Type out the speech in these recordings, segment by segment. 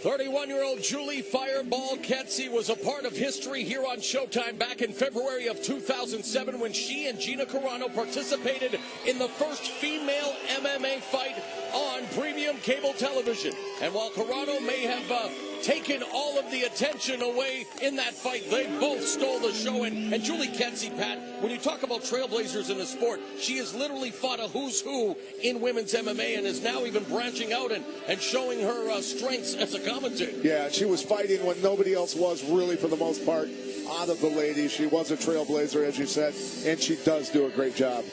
31-year-old Julie Fireball Kedzie was a part of history here on Showtime back in February of 2007 when she and Gina Carano participated in the first female MMA fight on premium cable television. And while Carano may have taken all of the attention away in that fight, they both stole the show. And Julie Kedzie, Pat, when you talk about trailblazers in the sport, she has literally fought a who's who in women's MMA and is now even branching out and showing her strengths as a commentator. Yeah, she was fighting when nobody else was, really, for the most part, out of the ladies. She was a trailblazer, as you said, and she does do a great job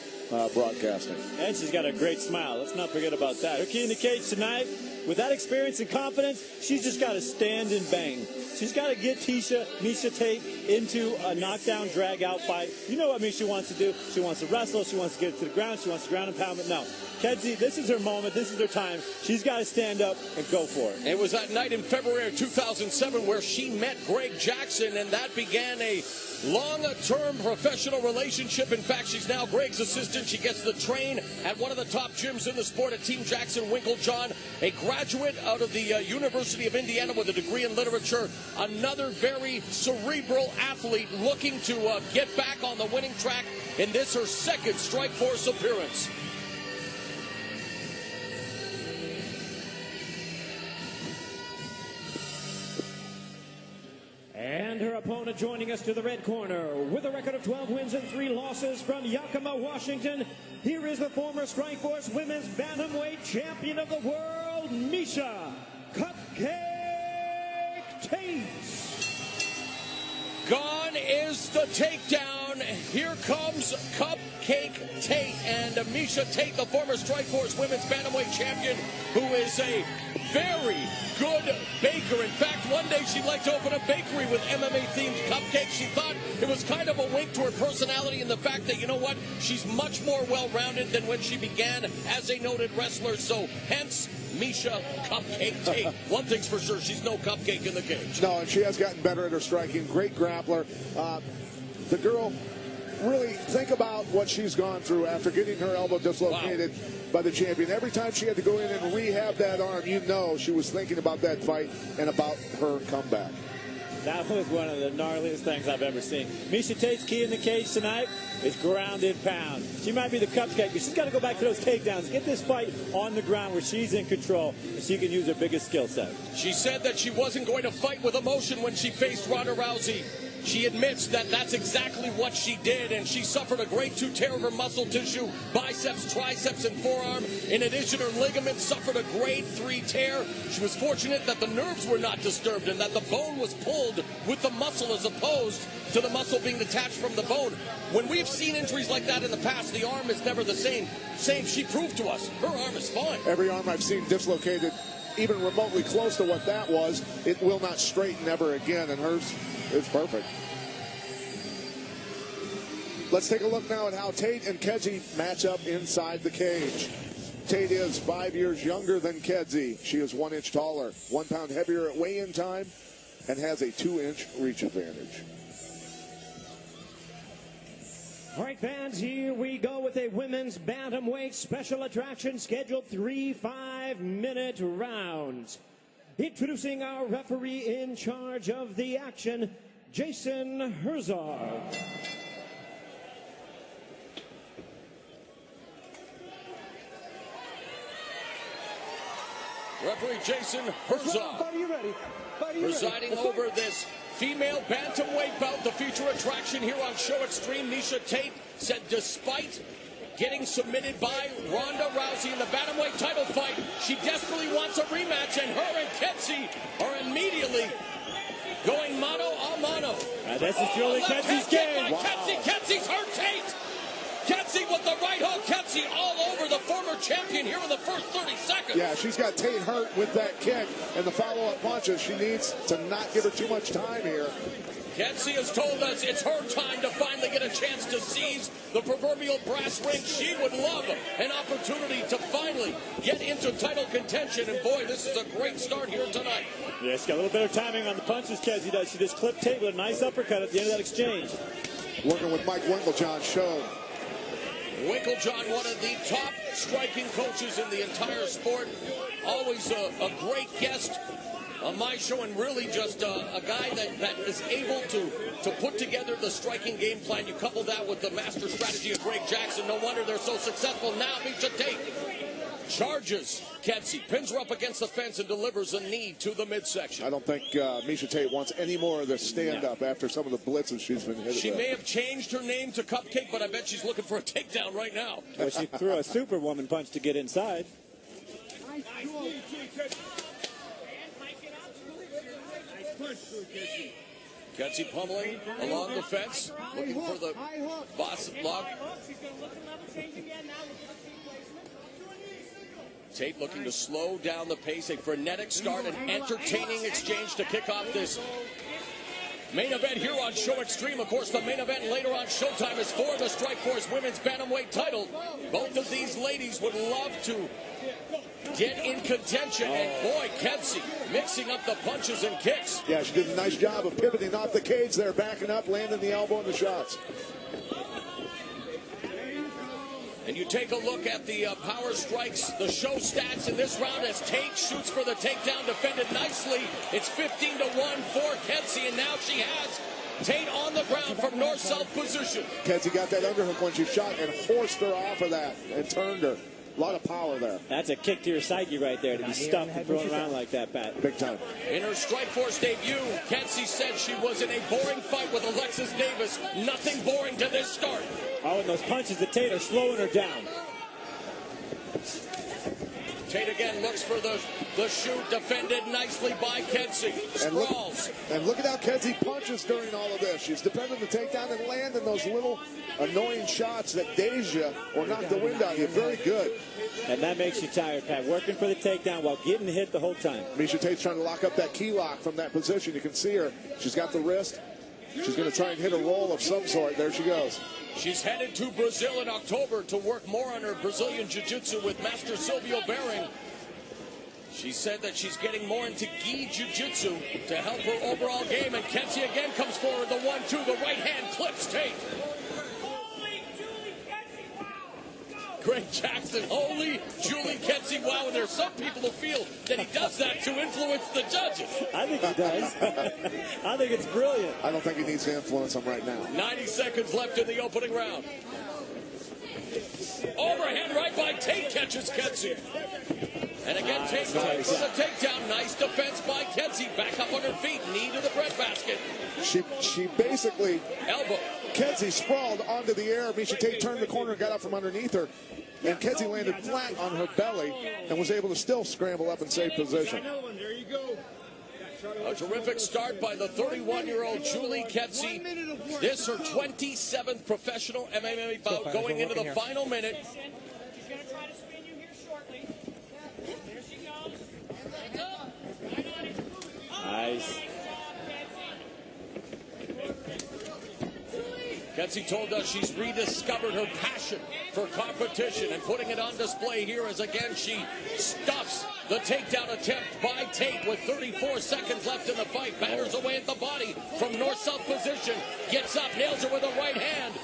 broadcasting. And she's got a great smile. Let's not forget about that. Her key in the cage tonight, with that experience and confidence, she's just got to stand and bang. She's got to get Miesha Tate into a knockdown, drag-out fight. You know what Miesha wants to do. She wants to wrestle. She wants to get it to the ground. She wants to ground and pound. But no, Kedzie, this is her moment. This is her time. She's got to stand up and go for it. It was that night in February of 2007 where she met Greg Jackson, and that began a long-term professional relationship. In fact, she's now Greg's assistant. She gets to train at one of the top gyms in the sport at Team Jackson Winkeljohn, a graduate out of the University of Indiana with a degree in literature. Another very cerebral athlete looking to get back on the winning track in this, her second Strikeforce appearance. And her opponent joining us to the red corner with a record of 12 wins and 3 losses from Yakima, Washington. Here is the former Strikeforce Women's Bantamweight Champion of the World, Miesha Cupcake Tate. Gone is the takedown. Here comes Cupcake Tate. And Miesha Tate, the former Strikeforce Women's Bantamweight Champion, who is a very good baker. In fact, one day she'd like to open a bakery with MMA-themed cupcakes. She thought it was kind of a wink to her personality and the fact that, you know what, she's much more well-rounded than when she began as a noted wrestler. So, hence, Miesha Cupcake Tate. One thing's for sure, she's no cupcake in the cage. No, and she has gotten better at her striking. Great grappler. The girl, really think about what she's gone through after getting her elbow dislocated by the champion. Every time she had to go in and rehab that arm, you know she was thinking about that fight and about her comeback. That was one of the gnarliest things I've ever seen. Miesha Tate's key in the cage tonight is ground and pound. She might be the cupcake, but she's got to go back to those takedowns. Get this fight on the ground where she's in control and she can use her biggest skill set. She said that she wasn't going to fight with emotion when she faced Ronda Rousey. She admits that that's exactly what she did, and she suffered a grade 2 tear of her muscle tissue, biceps, triceps, and forearm. In addition, her ligaments suffered a grade 3 tear. She was fortunate that the nerves were not disturbed and that the bone was pulled with the muscle as opposed to the muscle being detached from the bone. When we've seen injuries like that in the past, the arm is never the same. She proved to us her arm is fine. Every arm I've seen dislocated, even remotely close to what that was, it will not straighten ever again, and hers is perfect. Let's take a look now at how Tate and Kedzie match up inside the cage. Tate is 5 years younger than Kedzie. She is 1 inch taller, 1 pound heavier at weigh-in time, and has a 2-inch reach advantage. All right, fans, here we go with a women's bantamweight special attraction scheduled 3 5-minute rounds. Introducing our referee in charge of the action, Jason Herzog. Referee Jason Herzog presiding over this female bantamweight bout. The feature attraction here on Show Extreme. Miesha Tate said despite getting submitted by Ronda Rousey in the bantamweight title fight, she desperately wants a rematch, and her and Kedzie are immediately going mano a mano. This is Julie Kedzie's game. Wow. Kedzie's hurt Tate. Kedzie with the right hook. Kedzie all over the former champion here in the first 30 seconds. Yeah, she's got Tate hurt with that kick and the follow-up punches. She needs to not give her too much time here. Kedzie has told us it's her time to finally get a chance to seize the proverbial brass ring. She would love an opportunity to finally get into title contention. And boy, this is a great start here tonight. Yeah, she's got a little better timing on the punches, Kedzie does. She just clipped Tate with a nice uppercut at the end of that exchange. Working with Mike Winkeljohn show. Winkeljohn, one of the top striking coaches in the entire sport. Always a great guest On my show, and really just a guy that is able to put together the striking game plan. You couple that with the master strategy of Greg Jackson. No wonder they're so successful. Now Miesha Tate charges Kedzie, pins her up against the fence, and delivers a knee to the midsection. I don't think Miesha Tate wants any more of this stand-up after some of the blitzes she's been hit. She may have changed her name to Cupcake, but I bet she's looking for a takedown right now. Well, she threw a Superwoman punch to get inside. Kedzie pummeling along the fence, looking for the boss lock. Tate looking to slow down the pace, a frenetic start, an entertaining exchange to kick off this main event here on Show Extreme. Of course, the main event later on Showtime is for the Strikeforce Women's Bantamweight title. Both of these ladies would love to get in contention, and boy, Kedzie mixing up the punches and kicks. Yeah, she did a nice job of pivoting off the cage there, backing up, landing the elbow and the shots. And you take a look at the power strikes, the show stats in this round as Tate shoots for the takedown, defended nicely. It's 15-1 for Kedzie, and now she has Tate on the ground from north-south position. Kedzie got that underhook when she shot and forced her off of that and turned her. A lot of power there. That's a kick to your psyche right there, to be stuffed and thrown around like that, Pat. Big time. In her Strikeforce debut, Kedzie said she was in a boring fight with Alexis Davis. Nothing boring to this start. Oh, and those punches to Tate are slowing her down. Tate again looks for the shoot, defended nicely by Kedzie. Sprawls. And look at how Kedzie punches during all of this. She's defending the takedown and landing those little annoying shots that daze you or knock the wind out of you. Very good. And that makes you tired, Pat. Working for the takedown while getting hit the whole time. Miesha Tate's trying to lock up that key lock from that position. You can see her. She's got the wrist. She's going to try and hit a roll of some sort. There she goes. She's headed to Brazil in October to work more on her Brazilian Jiu-Jitsu with Master Silvio Bering. She said that she's getting more into gi Jiu-Jitsu to help her overall game. And Kedzie again comes forward, the 1-2, the right hand clips Tate. Greg Jackson, holy Julie Kedzie. Wow, and there's some people who feel that he does that to influence the judges. I think he does. I think it's brilliant. I don't think he needs to influence them right now. 90 seconds left in the opening round. Overhand right by Tate catches Kedzie. And again, Tate going for the takedown. Nice defense by Kedzie. Back up on her feet, knee to the breadbasket. She basically... Elbow. Kedzie sprawled onto the air. Miesha Tate turned the corner and got up from underneath her. And Kedzie landed flat on her belly and was able to still scramble up and save position. A terrific start by the 31-year-old Julie Kedzie. This her 27th professional MMA bout going into the final minute. She's going to try to spin you here shortly. There she goes. Nice. Kedzie told us she's rediscovered her passion for competition and putting it on display here as again she stuffs the takedown attempt by Tate with 34 seconds left in the fight. Batters away at the body from north-south position. Gets up, nails her with a right hand.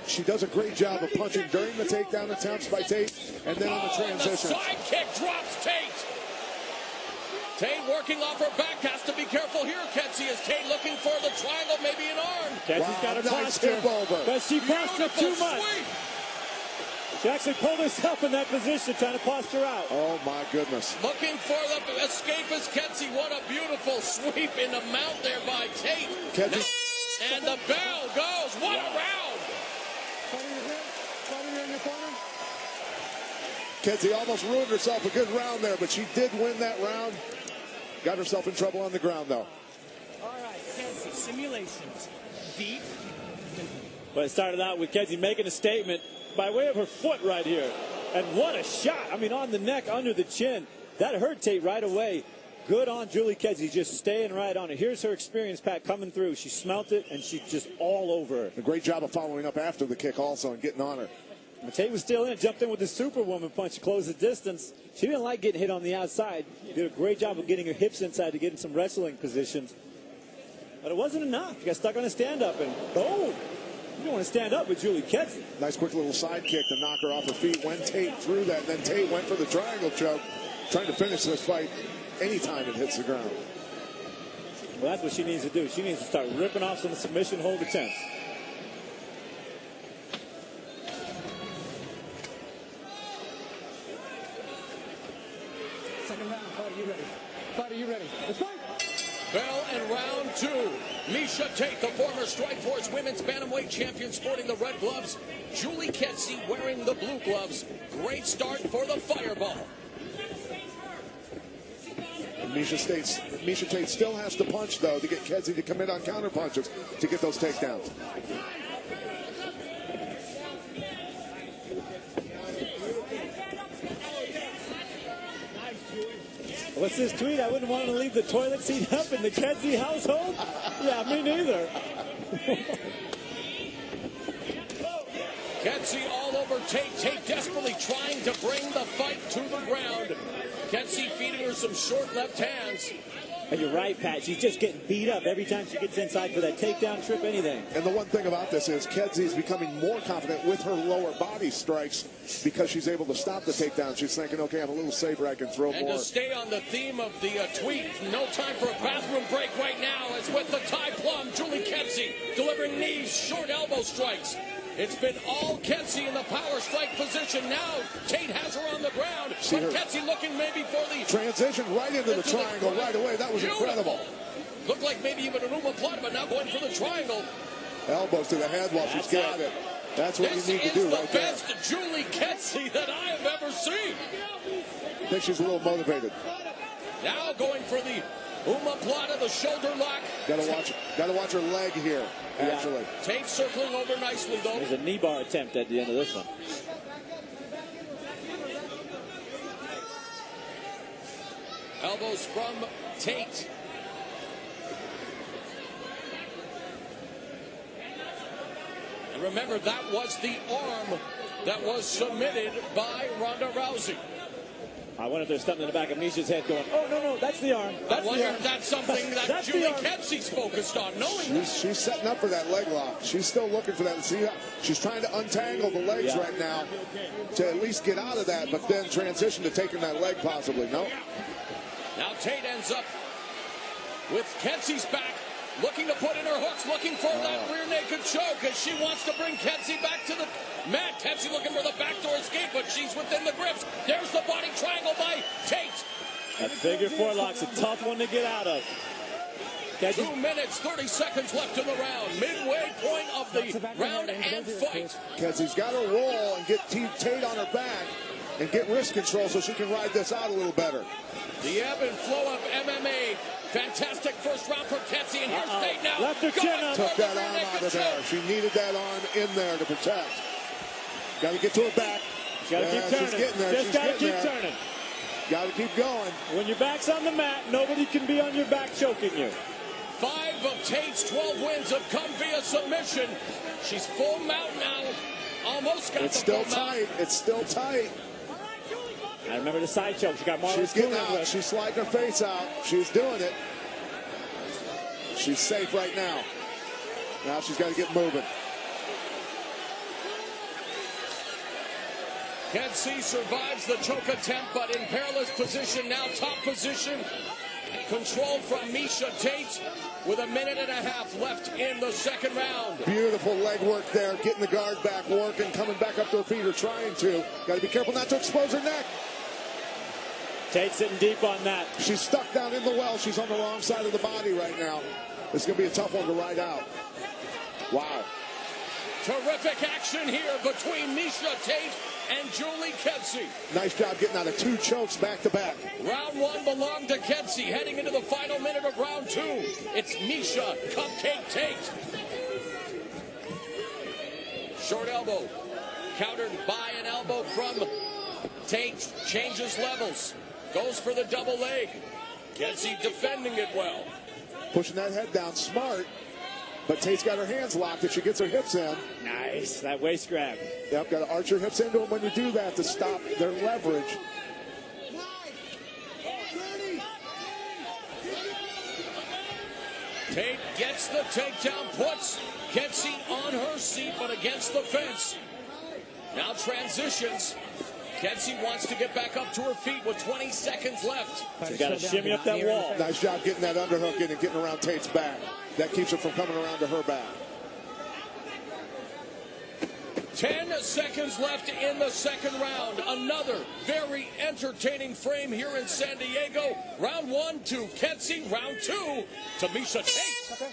She does a great job of punching during the takedown attempts by Tate and then on the transition. The side kick drops Tate. Tate working off her back, has to be careful here. Kedzie is Tate looking for the triangle, maybe an arm. Kedie's got her posture, but she posted too much. She actually pulled herself in that position, trying to posture out. Oh, my goodness. Looking for the escape is Kedzie. What a beautiful sweep in the mount there by Tate. And the bell goes. What a round. Kedzie almost ruined herself a good round there, but she did win that round. Got herself in trouble on the ground, though. All right, Kedzie, simulations. Deep. But it started out with Kedzie making a statement by way of her foot right here. And what a shot. I mean, on the neck, under the chin. That hurt Tate right away. Good on Julie Kedzie, just staying right on it. Here's her experience, Pat, coming through. She smelt it, and she's just all over her. A great job of following up after the kick also and getting on her. Tate was still in, jumped in with the Superwoman punch to close the distance. She didn't like getting hit on the outside. Did a great job of getting her hips inside to get in some wrestling positions. But it wasn't enough. She got stuck on a stand-up, and boom! You don't want to stand up with Julie Kedzie. Nice quick little side kick to knock her off her feet when Tate threw that. And then Tate went for the triangle choke, trying to finish this fight anytime it hits the ground. Well, that's what she needs to do. She needs to start ripping off some submission hold attempts. Second round, Fighter, you ready? Fighter, you ready? Let's fight! Bell in round 2. Miesha Tate, the former Strikeforce Women's Bantamweight champion, sporting the red gloves. Julie Kedzie wearing the blue gloves. Great start for the Fireball. Miesha Tate still has to punch, though, to get Kedzie to commit on counter punches to get those takedowns. What's this tweet? I wouldn't want to leave the toilet seat up in the Kedzie household? Yeah, me neither. Kedzie all over Tate. Tate desperately trying to bring the fight to the ground. Kedzie feeding her some short left hands. And you're right, Pat. She's just getting beat up every time she gets inside for that takedown, trip, anything. And the one thing about this is Kedzie is becoming more confident with her lower body strikes because she's able to stop the takedown. She's thinking, okay, I'm a little safer. I can throw and more. To stay on the theme of the tweet, no time for a bathroom break right now. As with the Thai plum, Julie Kedzie delivering knees, short elbow strikes. It's been all Kedzie in the power strike position. Now Tate has her on the ground. See but her Kedzie looking maybe for the transition right into the triangle right away. That was incredible. Looked like maybe even an omoplata, but now going for the triangle. Elbows to the head while she's got it. That's what you need to do right there. This is the best Julie Kedzie that I have ever seen. I think she's a little motivated. Now going for the omoplata, the shoulder lock. Got to watch her leg here. Actually, Tate circling over nicely though. There's a knee bar attempt at the end of this one. Elbows from Tate. And remember, that was the arm that was submitted by Ronda Rousey. I wonder if there's something in the back of Miesha's head going, oh, no, that's the arm. I wonder if that's something that Julie Kedzie's focused on, knowing she's setting up for that leg lock. She's still looking for that. See, she's trying to untangle the legs right now to at least get out of that, but then transition to taking that leg possibly. No. Now Tate ends up with Kedzie's back, looking to put in her hooks, looking for that rear naked choke as she wants to bring Kedzie back to the mat. Kedzie looking for the backdoor escape, but she's within the grips. There's the body triangle by Tate. That figure four lock's a tough one to get out of. 2 minutes, 30 seconds left in the round. Midway point of the round and fight. Kedzie's got to roll and get Tate on her back and get wrist control so she can ride this out a little better. The ebb and flow of MMA. Fantastic first round for Kedzie, and here's Tate now. Left her chin up. Took that arm out of there. She needed that arm in there to protect. Got to get to her back. She's got to keep turning. She's getting there. Just got to keep turning. Got to keep going. When your back's on the mat, nobody can be on your back choking you. 5 of Tate's 12 wins have come via submission. She's full mount now. Almost got it's the still full tight. mount. It's still tight. I remember the side choke. She got Marlon. She's getting out. She's sliding her face out. She's doing it. She's safe right now. Now she's got to get moving. Kedzie survives the choke attempt, but in perilous position now. Top position. Controlled from Miesha Tate with 1.5 minutes left in the second round. Beautiful leg work there. Getting the guard back, working, coming back up to her feet or trying to. Got to be careful not to expose her neck. Tate sitting deep on that. She's stuck down in the well. She's on the wrong side of the body right now. It's going to be a tough one to ride out. Wow. Terrific action here between Miesha Tate and Julie Kedzie. Nice job getting out of 2 chokes back to back. Round 1 belonged to Kedzie. Heading into the final minute of round 2, it's Miesha Cupcake Tate. Short elbow, countered by an elbow from Tate. Changes levels, goes for the double leg. Kedzie defending it well. Pushing that head down smart. But Tate's got her hands locked if she gets her hips in. Nice, that waist grab. Yep, got to arch your hips into them when you do that to stop their leverage. Tate gets the takedown, puts Kedzie on her seat, but against the fence. Now transitions. Kedzie wants to get back up to her feet with 20 seconds left. She's got to shimmy up that wall. Nice job getting that underhook in and getting around Tate's back. That keeps her from coming around to her back. 10 seconds left in the second round. Another very entertaining frame here in San Diego. Round 1 to Kensey. Round 2 to Miesha Tate.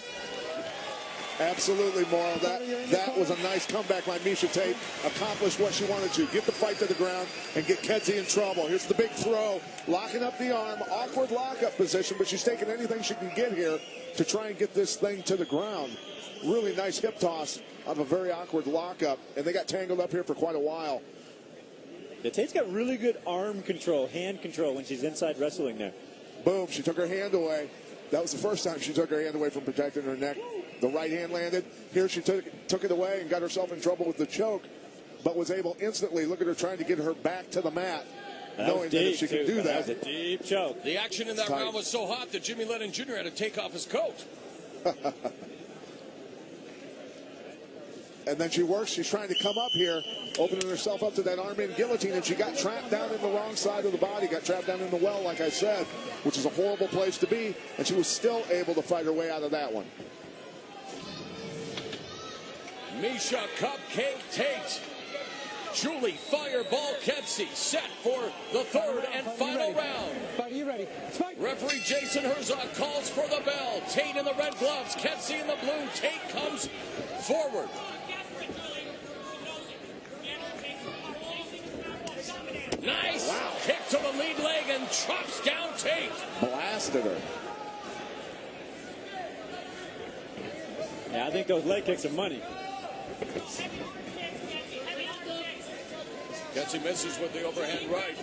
Absolutely, Mauro. That was a nice comeback by Miesha Tate. Accomplished what she wanted to. Get the fight to the ground and get Kensey in trouble. Here's the big throw. Locking up the arm. Awkward lockup position, but she's taking anything she can get here to try and get this thing to the ground. Really nice hip toss out of a very awkward lockup. And they got tangled up here for quite a while. Yeah, Tate's got really good arm control, hand control when she's inside wrestling there. Boom. She took her hand away. That was the first time she took her hand away from protecting her neck. The right hand landed. Here she took it away and got herself in trouble with the choke, but was able instantly, look at her trying to get her back to the mat, knowing that if she could do that. That was a deep choke. The action in that round was so hot that Jimmy Lennon Jr. had to take off his coat. And then she works. She's trying to come up here, opening herself up to that arm-in guillotine, and she got trapped down in the wrong side of the body, got trapped down in the well, like I said, which is a horrible place to be, and she was still able to fight her way out of that one. Miesha Cupcake Tate. Julie Fireball Kensey set for the third and final round. Are you ready? Referee Jason Herzog calls for the bell. Tate in the red gloves, Kensey in the blue. Tate comes forward. Nice kick to the lead leg and chops down Tate. Blasted her. Yeah, I think those leg kicks are money. Kensey misses with the overhand right.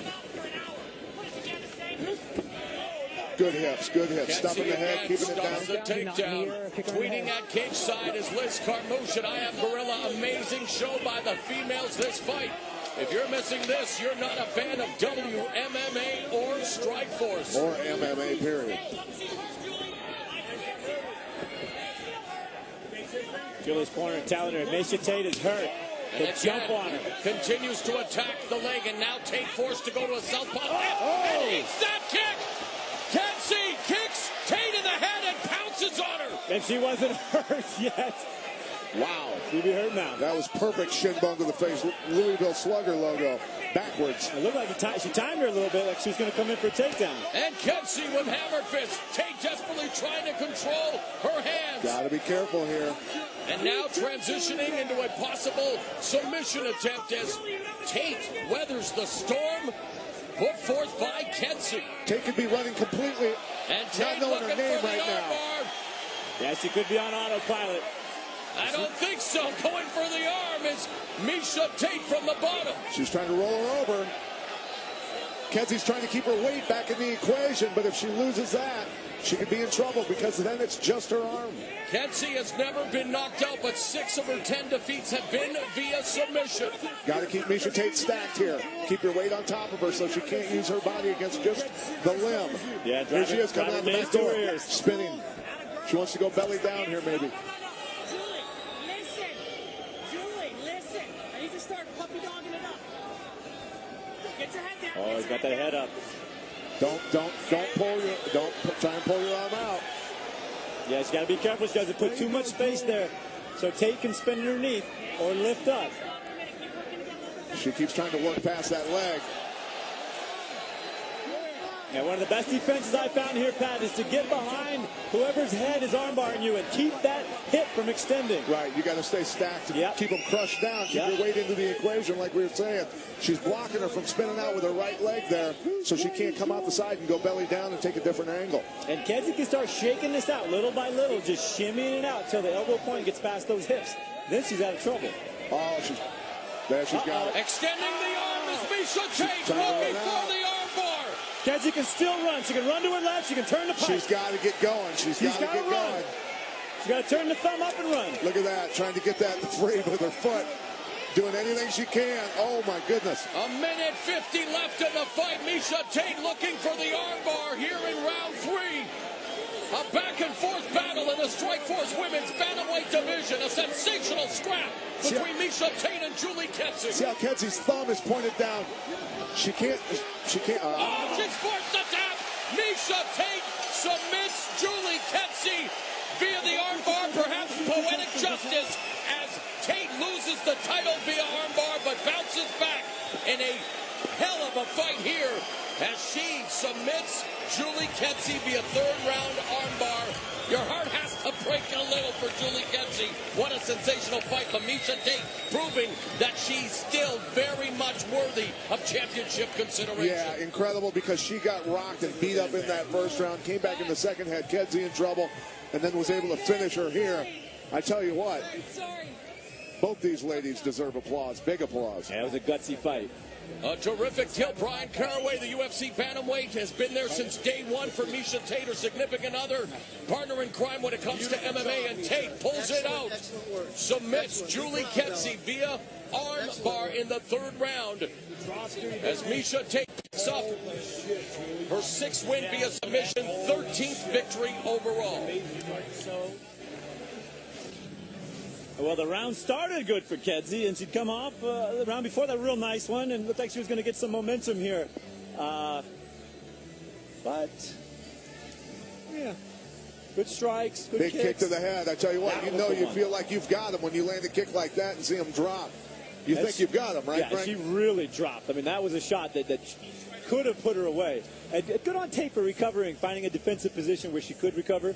Good hips, good hips. Kensey Stuffing the head, keeping it stops down. the takedown. Tweeting at cage side is Liz Carmouche and I Am Gorilla. Amazing show by the females this fight. If you're missing this, you're not a fan of WMMA or Strikeforce. Or MMA, period. Julie's corner telling her Miesha Tate is hurt. And jump on her. Continues to attack the leg, and now Tate forced to go to a southpaw. And eats that kick! Kensey kicks Tate in the head and pounces on her. And she wasn't hurt yet. Wow. She'll be hurt now. That was perfect shin bone to the face. Louisville Slugger logo. Backwards. It looked like she timed her a little bit, like she was going to come in for a takedown. And Kensey with hammer fist. Tate desperately trying to control her hands. Gotta be careful here. And now transitioning into a possible submission attempt as Tate weathers the storm put forth by Kensey. Tate could be running completely, and Tate not knowing her looking name for the right now. armbar. Yeah, she could be on autopilot. I don't think so. Going for the arm is Miesha Tate from the bottom. She's trying to roll her over. Kensey's trying to keep her weight back in the equation, but if she loses that, she could be in trouble because then it's just her arm. Kensey has never been knocked out, but 6 of her 10 defeats have been via submission. Got to keep Miesha Tate stacked here. Keep your weight on top of her so she can't use her body against just the limb. Yeah, here she is coming out the back door, ears. spinning. She wants to go belly down here, maybe. Oh, he's got that head up. Don't try and pull your arm out. Yeah, she's got to be careful. She doesn't put too much space there. So Tate can spin underneath or lift up. She keeps trying to work past that leg. And one of the best defenses I found here, Pat, is to get behind whoever's head is armbarring you and keep that hip from extending. Right, you got to stay stacked. Keep them crushed down. Keep your weight into the equation, like we were saying. She's blocking her from spinning out with her right leg there, so she can't come out the side and go belly down and take a different angle. And Kensey can start shaking this out little by little, just shimmying it out until the elbow point gets past those hips. Then she's out of trouble. Oh, there she's got it. Extending the arm is Miesha Tate looking for the arm bar. Kensey can still run. She can run to her left. She can turn the pipe. She's got to get going. She's got to get going. She's got to turn the thumb up and run. Look at that, trying to get that free with her foot. Doing anything she can. Oh, my goodness. A minute 50 left in the fight. Miesha Tate looking for the arm bar here in round 3. A back-and-forth battle in the Strikeforce women's bantamweight division. A sensational scrap between Miesha Tate and Julie Kedzie. See how Kedzie's thumb is pointed down. She can't. She's forced the tap. Miesha Tate submits Julie Kedzie via the armbar. Perhaps poetic justice as Tate loses the title via armbar, but bounces back in a hell of a fight here as she submits Julie Kedzie via third-round armbar. Your heart has to break a little for Julie Kedzie. What a sensational fight. But Miesha Tate proving that she's still very much worthy of championship consideration. Yeah, incredible, because she got rocked and beat up in that first round, came back in the second, had Kedzie in trouble, and then was able to finish her here. I tell you what, both these ladies deserve applause, big applause. Yeah, it was a gutsy fight. A terrific tilt. Brian Caraway, the UFC bantamweight, has been there since day one for Miesha Tate, her significant other, partner in crime when it comes to MMA, and Tate pulls it out, submits Julie Kedzie via armbar in the third round as Miesha Tate picks up her 6th win via submission, 13th victory overall. Well, the round started good for Kedzie, and she'd come off the round before that real nice one, and looked like she was going to get some momentum here. But, yeah, good strikes, good Big kicks. kick to the head. I tell you what, you feel like you've got him when you land a kick like that and see him drop. You think you've got him, right, Yeah, Frank? she really dropped. I mean, that was a shot that could have put her away. And good on Tate for recovering, finding a defensive position where she could recover.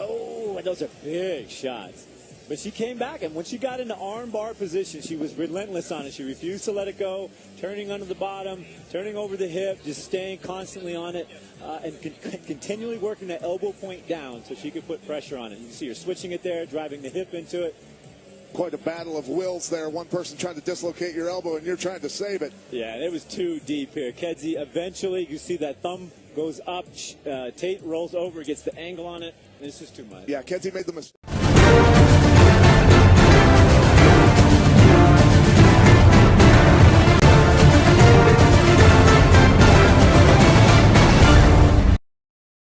Oh, and those are big shots. But she came back, and when she got into armbar position, she was relentless on it. She refused to let it go, turning under the bottom, turning over the hip, just staying constantly on it, and continually working that elbow point down so she could put pressure on it. You can see her switching it there, driving the hip into it. Quite a battle of wills there. One person trying to dislocate your elbow, and you're trying to save it. Yeah, it was too deep here. Kedzie eventually, you see that thumb goes up. Tate rolls over, gets the angle on it. It's just too much. Yeah, Kedzie made the mistake.